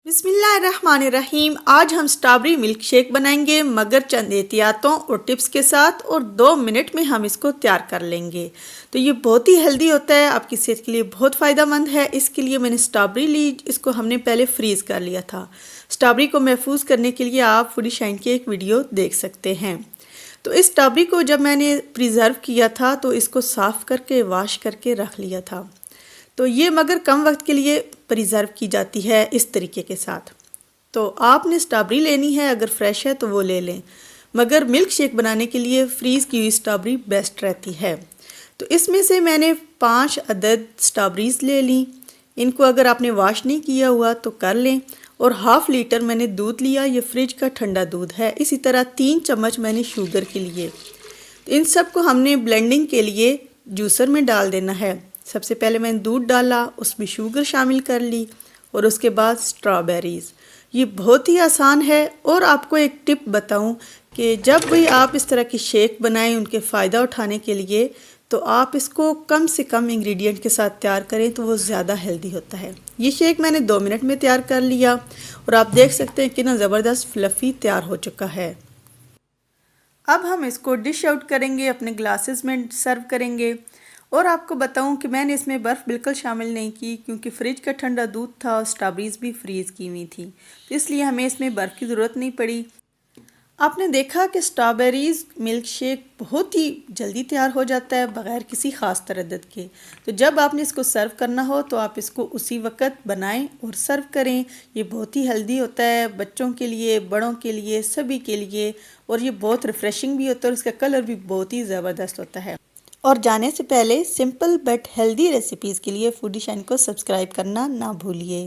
बिस्मिल्लाहिर्रहमानिर्रहीम। आज हम स्ट्रॉबेरी मिल्क शेक बनाएंगे मगर चंद एहतियातों और टिप्स के साथ, और 2 मिनट में हम इसको तैयार कर लेंगे। तो ये बहुत ही हेल्दी होता है, आपकी सेहत के लिए बहुत फ़ायदेमंद है। इसके लिए मैंने स्ट्रॉबेरी ली, इसको हमने पहले फ्रीज़ कर लिया था। स्ट्रॉबेरी को महफूज करने के लिए आप फूडी शाइन की एक वीडियो देख सकते हैं। तो इस स्ट्रॉबेरी को जब मैंने प्रिजर्व किया था तो इसको साफ़ करके वॉश करके रख लिया था। तो ये मगर कम वक्त के लिए प्रिजर्व की जाती है इस तरीके के साथ। तो आपने स्ट्रॉबेरी लेनी है, अगर फ्रेश है तो वो ले लें, मगर मिल्क शेक बनाने के लिए फ्रीज़ की हुई स्ट्रॉबेरी बेस्ट रहती है। तो इसमें से मैंने 5 अदद स्ट्रॉबेरीज़ ले ली। इनको अगर आपने वॉश नहीं किया हुआ तो कर लें। और हाफ़ लीटर मैंने दूध लिया, ये फ्रिज का ठंडा दूध है। इसी तरह 3 चम्मच मैंने शुगर के लिए। इन सब को हमने ब्लेंडिंग के लिए जूसर में डाल देना है। सबसे पहले मैंने दूध डाला, उसमें शुगर शामिल कर ली और उसके बाद स्ट्रॉबेरीज़। ये बहुत ही आसान है। और आपको एक टिप बताऊं कि जब भी आप इस तरह की शेक बनाएं उनके फ़ायदा उठाने के लिए, तो आप इसको कम से कम इंग्रेडिएंट के साथ तैयार करें तो वो ज़्यादा हेल्दी होता है। ये शेक मैंने 2 मिनट में तैयार कर लिया और आप देख सकते हैं कितना ज़बरदस्त फ्लफ़ी तैयार हो चुका है। अब हम इसको डिश आउट करेंगे, अपने ग्लासेस में सर्व करेंगे। और आपको बताऊं कि मैंने इसमें बर्फ़ बिल्कुल शामिल नहीं की, क्योंकि फ्रिज का ठंडा दूध था और स्ट्रॉबेरीज़ भी फ्रीज़ की हुई थी, तो इसलिए हमें इसमें बर्फ़ की ज़रूरत नहीं पड़ी। आपने देखा कि स्ट्रॉबेरीज़ मिल्क शेक बहुत ही जल्दी तैयार हो जाता है बग़ैर किसी ख़ास तरद्दुद के। तो जब आपने इसको सर्व करना हो तो आप इसको उसी वक्त बनाएं और सर्व करें। ये बहुत ही हेल्दी होता है, बच्चों के लिए, बड़ों के लिए, सभी के लिए। और ये बहुत रिफ़्रेशिंग भी होता है और इसका कलर भी बहुत ही ज़बरदस्त होता है। और जाने से पहले सिंपल बट हेल्दी रेसिपीज़ के लिए फूडी शाइन को सब्सक्राइब करना ना भूलिए।